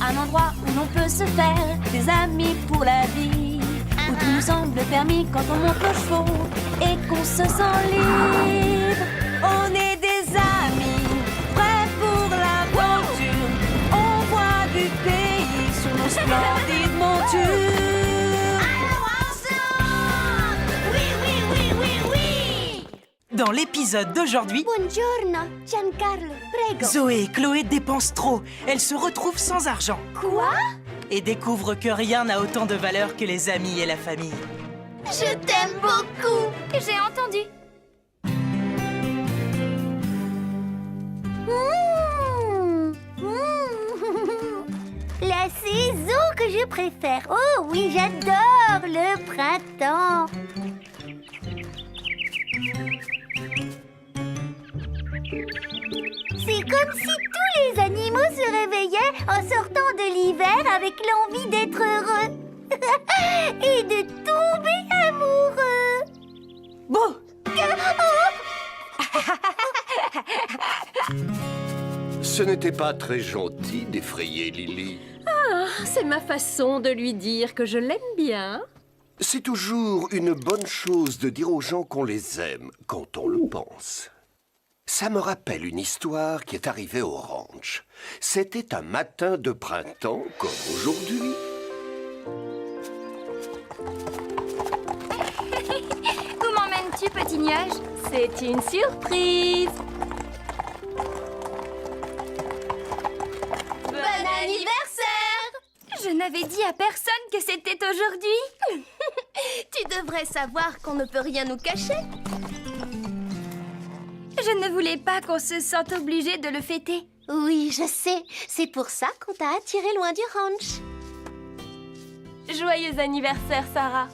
un endroit où l'on peut se faire des amis pour la vie, où tout nous semble permis quand on monte nos chevaux et qu'on se sent libre. On est des amis, prêts pour l'aventure. On voit du pays sur nos splendides montures. Dans l'épisode d'aujourd'hui, Buongiorno, Giancarlo, prego. Zoé et Chloé dépensent trop. Elles se retrouvent sans argent Quoi? et découvrent que rien n'a autant de valeur que les amis et la famille. Je t'aime beaucoup. J'ai entendu. La saison que je préfère. Oh oui, j'adore le printemps. C'est comme si tous les animaux se réveillaient en sortant de l'hiver avec l'envie d'être heureux et de tomber amoureux. Bon, Ce n'était pas très gentil d'effrayer Lily. C'est ma façon de lui dire que je l'aime bien. C'est toujours une bonne chose de dire aux gens qu'on les aime quand on le pense. Ça me rappelle une histoire qui est arrivée au ranch. C'était un matin de printemps comme aujourd'hui. Où m'emmènes-tu, petit nuage? C'est une surprise. Bon anniversaire! Je n'avais dit à personne que c'était aujourd'hui. Tu devrais savoir qu'on ne peut rien nous cacher. Je ne voulais pas qu'on se sente obligé de le fêter. Oui, je sais. C'est pour ça qu'on t'a attiré loin du ranch. Joyeux anniversaire, Sarah.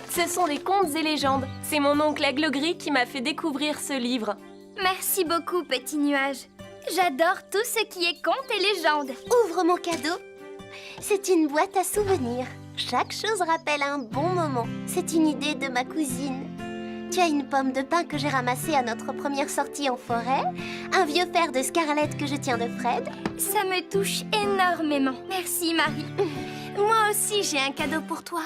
Ce sont des contes et légendes. C'est mon oncle Aigle Gris qui m'a fait découvrir ce livre. Merci beaucoup, petit nuage. J'adore tout ce qui est contes et légendes. Ouvre mon cadeau. C'est une boîte à souvenirs. Chaque chose rappelle un bon moment. C'est une idée de ma cousine. Tu as une pomme de pin que j'ai ramassée à notre première sortie en forêt, un vieux fer de Scarlett que je tiens de Fred. Ça me touche énormément. Merci, Marie. Moi aussi, j'ai un cadeau pour toi.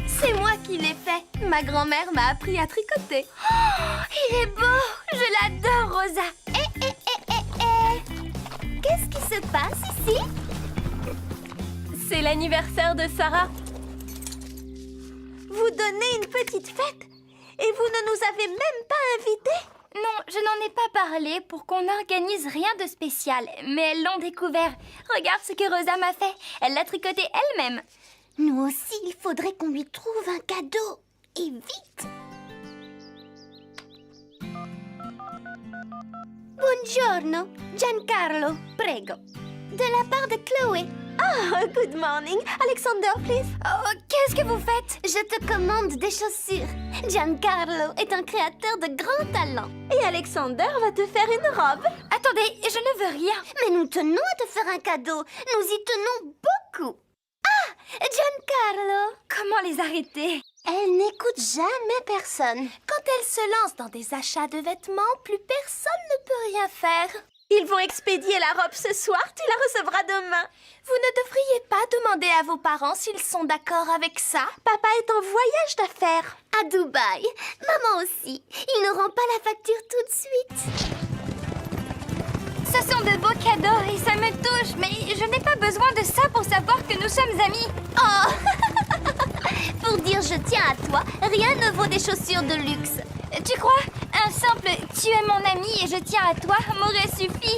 C'est moi qui l'ai fait. Ma grand-mère m'a appris à tricoter. Il est beau. Je l'adore, Rosa. Qu'est-ce qui se passe ici? C'est l'anniversaire de Sarah. Vous donnez une petite fête et vous ne nous avez même pas invités? Non, je n'en ai pas parlé pour qu'on n'organise rien de spécial, mais elles l'ont découvert. Regarde ce que Rosa m'a fait. Elle l'a tricoté elle-même. Nous aussi, il faudrait qu'on lui trouve un cadeau. Et vite! Buongiorno, Giancarlo, prego. De la part de Chloé. Oh, good morning. Alexander, please. Oh, qu'est-ce que vous faites? Je te commande des chaussures. Giancarlo est un créateur de grand talent. Et Alexander va te faire une robe. Attendez, je ne veux rien. Mais nous tenons à te faire un cadeau. Nous y tenons beaucoup. Ah, Giancarlo. Comment les arrêter? Elle n'écoute jamais personne. Quand elle se lance dans des achats de vêtements, plus personne ne peut rien faire. Ils vont expédier la robe ce soir, tu la recevras demain. Vous ne devriez pas demander à vos parents s'ils sont d'accord avec ça. Papa est en voyage d'affaires. À Dubaï. Maman aussi. Il ne rend pas la facture tout de suite. Ce sont de beaux cadeaux et ça me touche, mais je n'ai pas besoin de ça pour savoir que nous sommes amis. Oh Pour dire je tiens à toi, rien ne vaut des chaussures de luxe. Tu crois? Un simple « tu es mon ami et je tiens à toi » m'aurait suffi.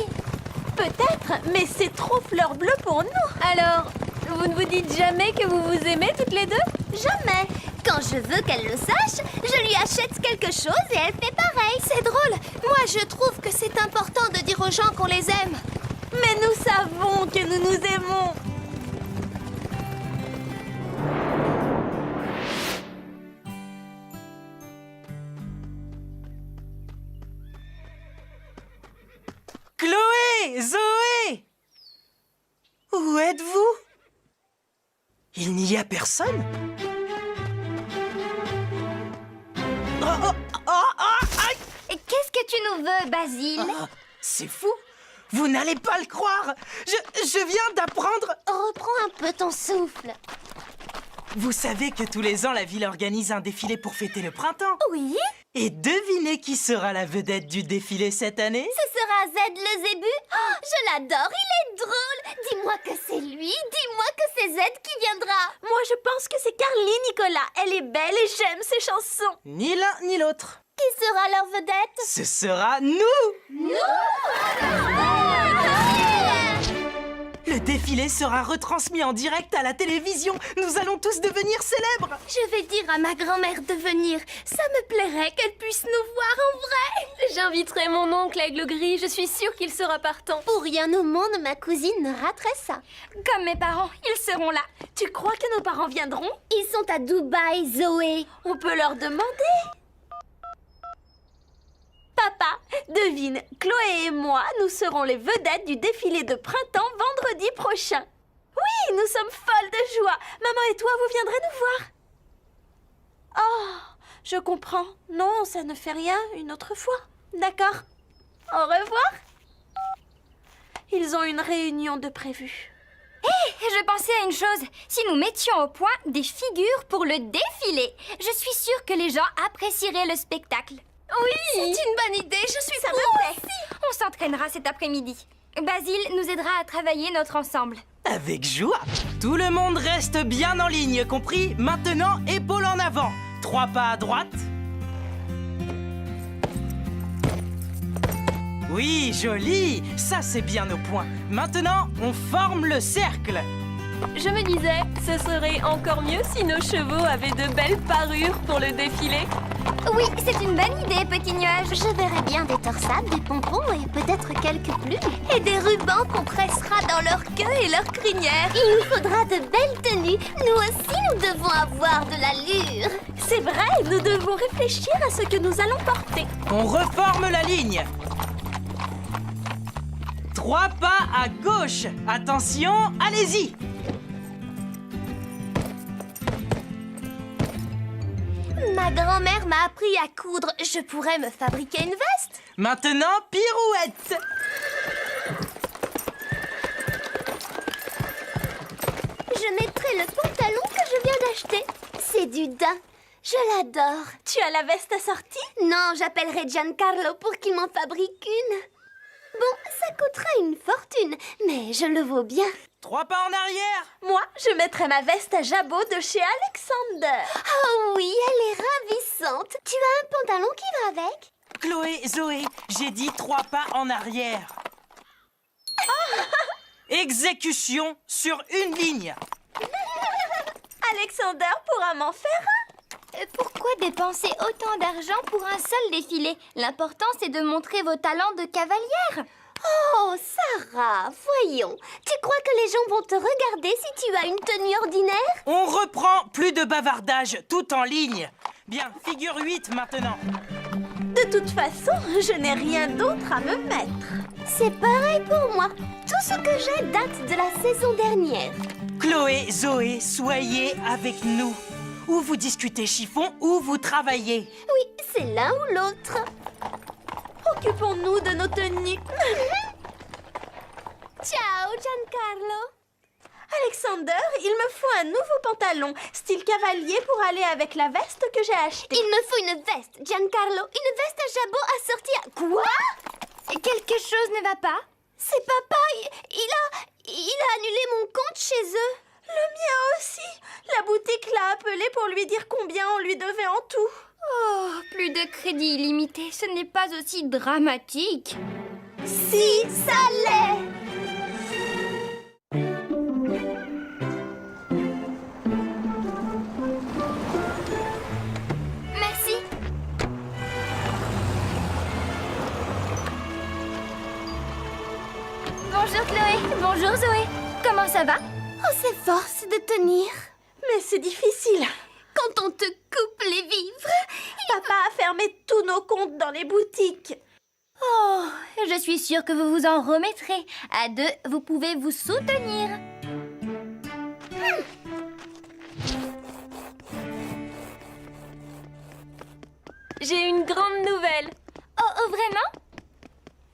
Peut-être, mais c'est trop fleur bleue pour nous. Alors, vous ne vous dites jamais que vous vous aimez toutes les deux? Jamais. Quand je veux qu'elle le sache, je lui achète quelque chose et elle fait pareil. C'est drôle. Moi, je trouve que c'est important de dire aux gens qu'on les aime. Mais nous savons que nous nous aimons. Chloé, Zoé, où êtes-vous? Il n'y a personne? Oh, oh, oh, oh, aïe! Et qu'est-ce que tu nous veux, Basile? Ah, c'est fou! Vous n'allez pas le croire. Je viens d'apprendre. Reprends un peu ton souffle. Vous savez que tous les ans, la ville organise un défilé pour fêter le printemps. Oui? Et devinez qui sera la vedette du défilé cette année? Ce sera Z le zébu? Oh, je l'adore, il est drôle. Dis-moi que c'est lui, dis-moi que c'est Z qui viendra. Moi, je pense que c'est Carly Nicolas. Elle est belle et j'aime ses chansons. Ni l'un ni l'autre. Qui sera leur vedette? Ce sera nous! Le défilé sera retransmis en direct à la télévision. Nous allons tous devenir célèbres. Je vais dire à ma grand-mère de venir. Ça me plairait qu'elle puisse nous voir en vrai. J'inviterai mon oncle Aigle Gris, je suis sûre qu'il sera partant. Pour rien au monde, ma cousine ne raterait ça. Comme mes parents, ils seront là. Tu crois que nos parents viendront? Ils sont à Dubaï, Zoé. On peut leur demander. Papa, devine, Chloé et moi, nous serons les vedettes du défilé de printemps vendredi prochain. Oui, nous sommes folles de joie. Maman et toi, vous viendrez nous voir. Oh, je comprends. Non, ça ne fait rien, une autre fois. D'accord. Au revoir. Ils ont une réunion de prévue. Je pensais à une chose. Si nous mettions au point des figures pour le défilé, je suis sûre que les gens apprécieraient le spectacle. Oui, c'est une bonne idée, je suis Ça me plaît. On s'entraînera cet après-midi. Basile nous aidera à travailler notre ensemble. Avec joie. Tout le monde reste bien en ligne, compris? Maintenant, épaules en avant. 3 pas à droite. Oui, joli. Ça, c'est bien au point. Maintenant, on forme le cercle. Je me disais, ce serait encore mieux si nos chevaux avaient de belles parures pour le défilé. Oui, c'est une bonne idée, petit nuage. Je verrais bien des torsades, des pompons et peut-être quelques plumes. Et des rubans qu'on pressera dans leur queue et leurs crinières. Il nous faudra de belles tenues. Nous aussi, nous devons avoir de l'allure. C'est vrai, nous devons réfléchir à ce que nous allons porter. On reforme la ligne. 3 pas à gauche. Attention, allez-y. Ma grand-mère m'a appris à coudre. Je pourrais me fabriquer une veste. Maintenant, pirouette. Je mettrai le pantalon que je viens d'acheter. C'est du daim. Je l'adore. Tu as la veste assortie? Non, j'appellerai Giancarlo pour qu'il m'en fabrique une. Bon, ça coûtera une fortune, mais je le vaux bien. 3 pas en arrière. Moi, je mettrai ma veste à jabot de chez Alexander. Oh oui, elle est ravissante. Tu as un pantalon qui va avec? Chloé, Zoé, j'ai dit 3 pas en arrière. Exécution sur une ligne. Alexander pourra m'en faire un. Pourquoi dépenser autant d'argent pour un seul défilé? L'important, c'est de montrer vos talents de cavalière. Oh, Sarah, voyons. Tu crois que les gens vont te regarder si tu as une tenue ordinaire? On reprend, plus de bavardage, tout en ligne. Bien, figure 8 maintenant. De toute façon, je n'ai rien d'autre à me mettre. C'est pareil pour moi. Tout ce que j'ai date de la saison dernière. Chloé, Zoé, soyez avec nous. Ou vous discutez chiffon, ou vous travaillez. Oui, c'est l'un ou l'autre. Occupons-nous de nos tenues. Ciao, Giancarlo. Alexander, il me faut un nouveau pantalon, style cavalier pour aller avec la veste que j'ai achetée. Il me faut une veste, Giancarlo. Une veste à jabot assortie à... Quoi? Quelque chose ne va pas? C'est papa, il a annulé mon compte chez eux. Le mien aussi. La boutique l'a appelé pour lui dire combien on lui devait en tout. Oh, plus de crédit illimité, ce n'est pas aussi dramatique. Si, ça l'est. Merci. Bonjour Chloé, bonjour Zoé. Comment ça va? On s'efforce de tenir. Mais c'est difficile. Quand on te coupe les vivres. Papa a fermé tous nos comptes dans les boutiques. Oh, je suis sûre que vous vous en remettrez. À deux, vous pouvez vous soutenir. J'ai une grande nouvelle. Oh, vraiment?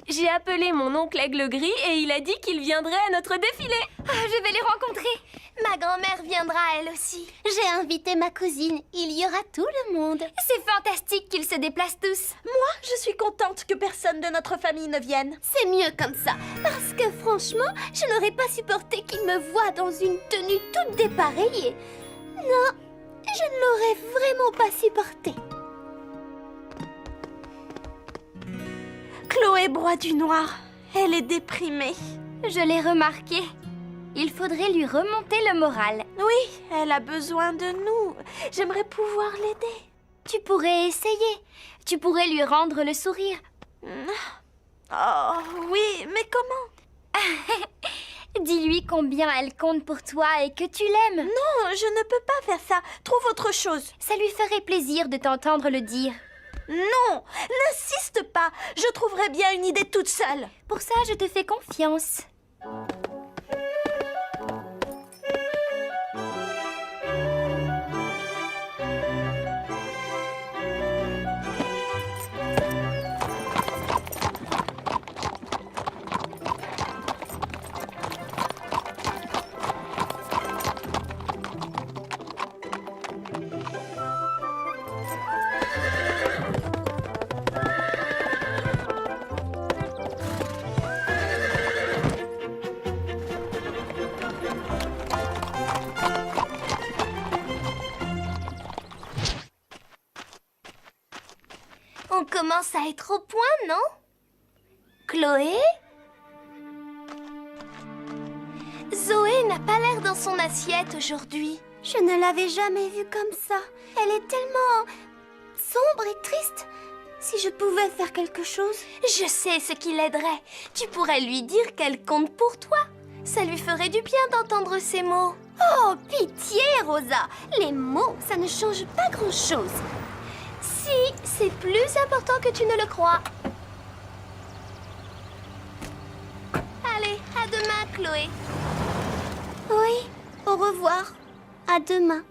J'ai appelé mon oncle Aigle Gris et il a dit qu'il viendrait à notre défilé. Je vais les rencontrer. Ma grand-mère viendra elle aussi. J'ai invité ma cousine. Il y aura tout le monde. C'est fantastique qu'ils se déplacent tous. Moi, je suis contente que personne de notre famille ne vienne. C'est mieux comme ça. Parce que franchement, je n'aurais pas supporté qu'il me voie dans une tenue toute dépareillée. Non, je ne l'aurais vraiment pas supporté. Chloé broie du noir. Elle est déprimée. Je l'ai remarqué. Il faudrait lui remonter le moral. Oui, elle a besoin de nous. J'aimerais pouvoir l'aider. Tu pourrais essayer. Tu pourrais lui rendre le sourire. Oh, oui, mais comment? Dis-lui combien elle compte pour toi et que tu l'aimes. Non, je ne peux pas faire ça. Trouve autre chose. Ça lui ferait plaisir de t'entendre le dire. Non, n'insiste pas. Je trouverai bien une idée toute seule. Pour ça, je te fais confiance. On commence à être au point, non? Chloé? Zoé n'a pas l'air dans son assiette aujourd'hui. Je ne l'avais jamais vue comme ça. Elle est tellement sombre et triste. Si je pouvais faire quelque chose... Je sais ce qui l'aiderait. Tu pourrais lui dire qu'elle compte pour toi. Ça lui ferait du bien d'entendre ces mots. Oh, pitié, Rosa. Les mots, ça ne change pas grand-chose. Si, c'est plus important que tu ne le crois. Allez, à demain, Chloé. Oui, au revoir. À demain.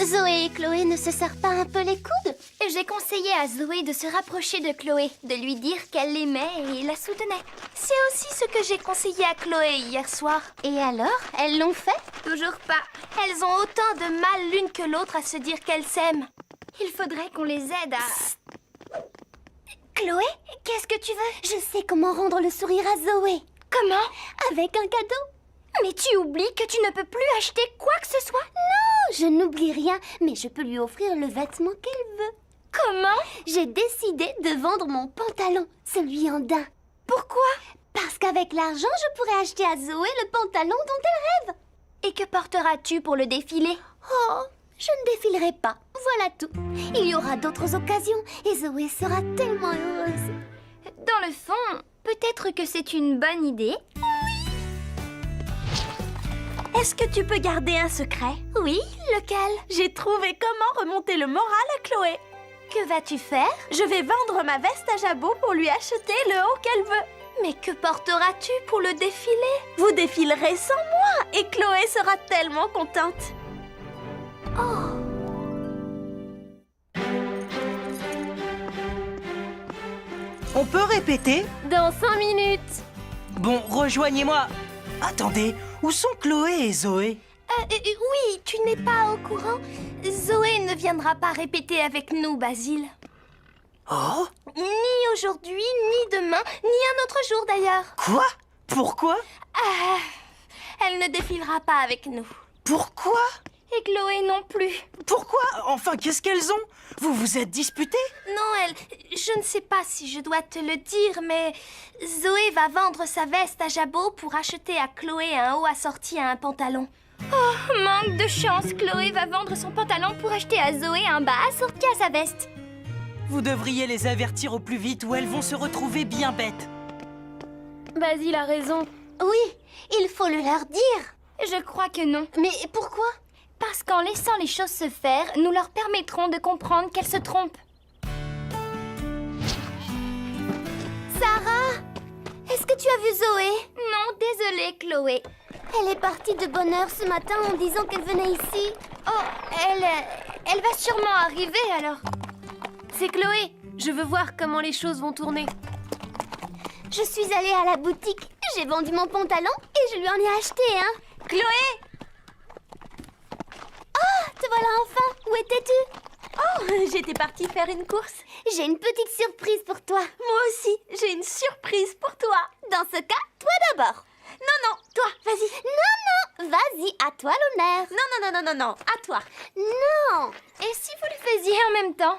Zoé et Chloé ne se serrent pas un peu les coudes? J'ai conseillé à Zoé de se rapprocher de Chloé, de lui dire qu'elle l'aimait et la soutenait. C'est aussi ce que j'ai conseillé à Chloé hier soir. Et alors, elles l'ont fait? Toujours pas. Elles ont autant de mal l'une que l'autre à se dire qu'elles s'aiment. Il faudrait qu'on les aide à... Chloé, qu'est-ce que tu veux? Je sais comment rendre le sourire à Zoé. Comment? Avec un cadeau. Mais tu oublies que tu ne peux plus acheter quoi que ce soit? Non, je n'oublie rien, mais je peux lui offrir le vêtement qu'elle veut. Comment? J'ai décidé de vendre mon pantalon, celui en daim. Pourquoi? Parce qu'avec l'argent, je pourrais acheter à Zoé le pantalon dont elle rêve. Et que porteras-tu pour le défilé? Oh, je ne défilerai pas. Voilà tout. Il y aura d'autres occasions et Zoé sera tellement heureuse. Dans le fond, peut-être que c'est une bonne idée. Est-ce que tu peux garder un secret? Oui, lequel? J'ai trouvé comment remonter le moral à Chloé. Que vas-tu faire? Je vais vendre ma veste à jabot pour lui acheter le haut qu'elle veut. Mais que porteras-tu pour le défilé? Vous défilerez sans moi et Chloé sera tellement contente. On peut répéter? Dans 5 minutes. Bon, rejoignez-moi. Attendez, où sont Chloé et Zoé? Oui, tu n'es pas au courant. Zoé ne viendra pas répéter avec nous, Basile. Oh? Ni aujourd'hui, ni demain, ni un autre jour d'ailleurs. Quoi? Pourquoi? Elle ne défilera pas avec nous. Pourquoi? Et Chloé non plus. Pourquoi? Enfin, qu'est-ce qu'elles ont? Vous vous êtes disputés? Non, je ne sais pas si je dois te le dire, mais Zoé va vendre sa veste à jabot pour acheter à Chloé un haut assorti à un pantalon. Manque de chance, Chloé va vendre son pantalon pour acheter à Zoé un bas assorti à sa veste. Vous devriez les avertir au plus vite ou elles vont se retrouver bien bêtes. Basile a raison. Oui, il faut le leur dire. Je crois que non. Mais pourquoi? Parce qu'en laissant les choses se faire, nous leur permettrons de comprendre qu'elles se trompent. Sarah, est-ce que tu as vu Zoé? Non, désolée, Chloé. Elle est partie de bonne heure ce matin en disant qu'elle venait ici. Oh, Elle va sûrement arriver alors. C'est Chloé. Je veux voir comment les choses vont tourner. Je suis allée à la boutique, j'ai vendu mon pantalon et je lui en ai acheté un. Chloé! Te voilà enfin. Où étais-tu? Oh, j'étais partie faire une course. J'ai une petite surprise pour toi. Moi aussi, j'ai une surprise pour toi. Dans ce cas, toi d'abord. Non, toi, vas-y. Non, vas-y, à toi l'honneur. Non, à toi. Non. Et si vous le faisiez en même temps?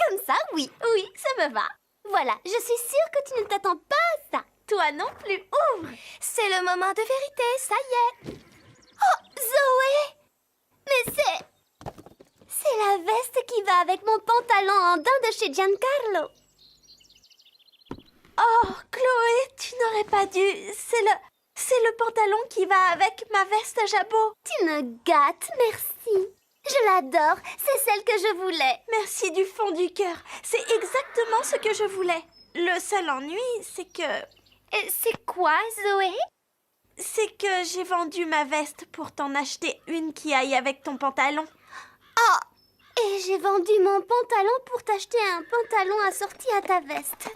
Comme ça, oui. Oui, ça me va. Voilà, je suis sûre que tu ne t'attends pas à ça. Toi non plus, ouvre. C'est le moment de vérité, ça y est. Oh, Zoé! Mais c'est la veste qui va avec mon pantalon en daim de chez Giancarlo. Oh, Chloé, tu n'aurais pas dû. C'est le pantalon qui va avec ma veste à jabot. Tu me gâtes, merci. Je l'adore, c'est celle que je voulais. Merci du fond du cœur. C'est exactement ce que je voulais. Le seul ennui, c'est que C'est quoi, Zoé? j'ai vendu ma veste pour t'en acheter une qui aille avec ton pantalon. Et j'ai vendu mon pantalon pour t'acheter un pantalon assorti à ta veste.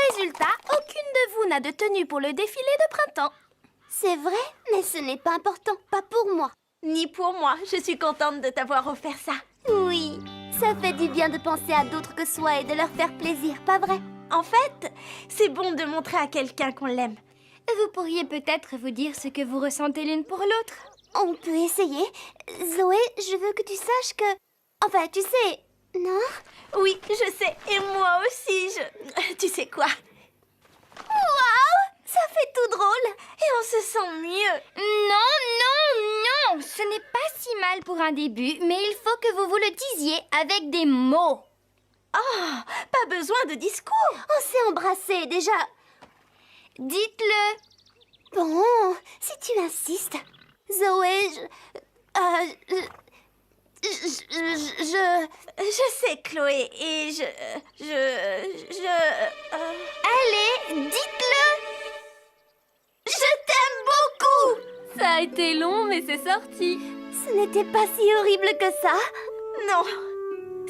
Résultat, aucune de vous n'a de tenue pour le défilé de printemps. C'est vrai, mais ce n'est pas important, pas pour moi. Ni pour moi, je suis contente de t'avoir offert ça. Oui, ça fait du bien de penser à d'autres que soi et de leur faire plaisir, pas vrai? En fait, c'est bon de montrer à quelqu'un qu'on l'aime. Vous pourriez peut-être vous dire ce que vous ressentez l'une pour l'autre. On peut essayer. Zoé, je veux que tu saches que... Enfin, tu sais... Non? Oui, je sais, et moi aussi, Tu sais quoi? Waouh! Ça fait tout drôle! Et on se sent mieux. Non! Ce n'est pas si mal pour un début, mais il faut que vous vous le disiez avec des mots. Oh, pas besoin de discours. On s'est embrassés déjà. Dites-le. Bon, si tu insistes. Zoé, Je sais, Chloé, et Allez, dites-le. Je t'aime beaucoup. Ça a été long, mais c'est sorti. ce n'était pas si horrible que ça. Non,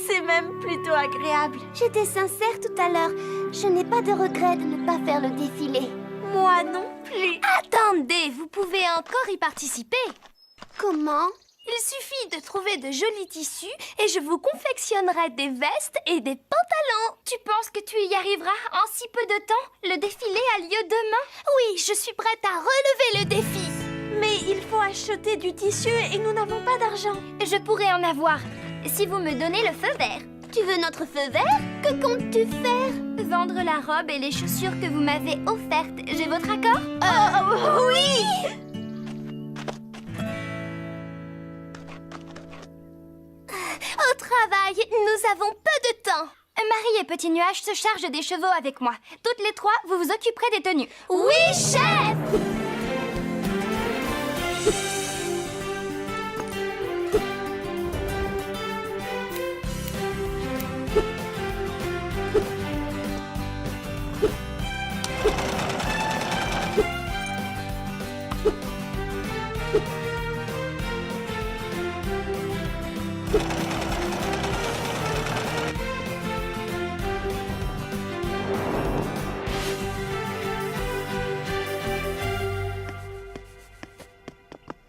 c'est même plutôt agréable. J'étais sincère tout à l'heure. Je n'ai pas de regret de ne pas faire le défilé. Moi non plus. Attendez, vous pouvez encore y participer. Comment? Il suffit de trouver de jolis tissus et je vous confectionnerai des vestes et des pantalons. Tu penses que tu y arriveras en si peu de temps? Le défilé a lieu demain. Oui, je suis prête à relever le défi. Mais il faut acheter du tissu et nous n'avons pas d'argent. Je pourrais en avoir, si vous me donnez le feu vert. Tu veux notre feu vert? Que comptes-tu faire? Vendre la robe et les chaussures que vous m'avez offertes. J'ai votre accord? Oui. Au travail, nous avons peu de temps. Marie et Petit Nuage se chargent des chevaux avec moi. Toutes les trois, vous vous occuperez des tenues. Oui, chef!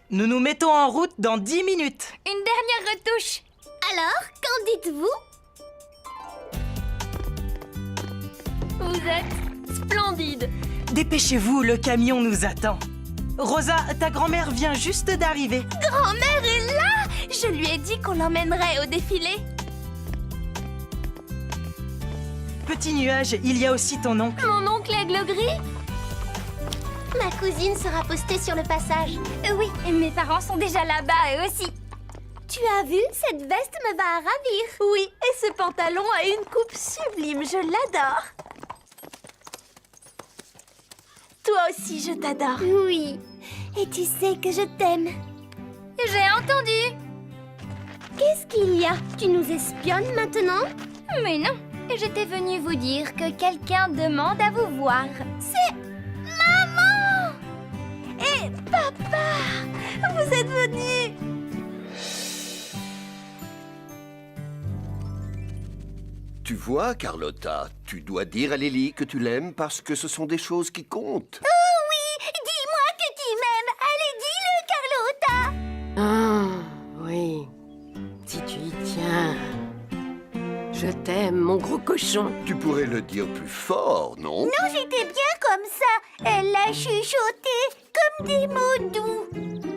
Nous nous mettons en route dans 10 minutes. Une dernière retouche. Alors, qu'en dites-vous? Vous êtes splendide. Dépêchez-vous, le camion nous attend. Rosa, ta grand-mère vient juste d'arriver. Grand-mère est là. Je lui ai dit qu'on l'emmènerait au défilé. Petit Nuage, il y a aussi ton oncle. Mon oncle Aigle Gris. Ma cousine sera postée sur le passage. Oui, et mes parents sont déjà là-bas, eux aussi. Tu as vu? Cette veste me va à ravir. Oui, et ce pantalon a une coupe sublime, je l'adore. Toi aussi, je t'adore. Oui, et tu sais que je t'aime. J'ai entendu. Qu'est-ce qu'il y a? Tu nous espionnes maintenant? Mais non, j'étais venue vous dire que quelqu'un demande à vous voir. C'est maman! Et papa, vous êtes venus. Tu vois, Carlotta, tu dois dire à Lily que tu l'aimes parce que ce sont des choses qui comptent. Oh oui, dis-moi que tu m'aimes. Allez, dis-le, Carlotta. Ah, oui. Si tu y tiens. Je t'aime, mon gros cochon. Tu pourrais le dire plus fort, non? Non, j'étais bien comme ça. Elle l'a chuchoté comme des mots doux.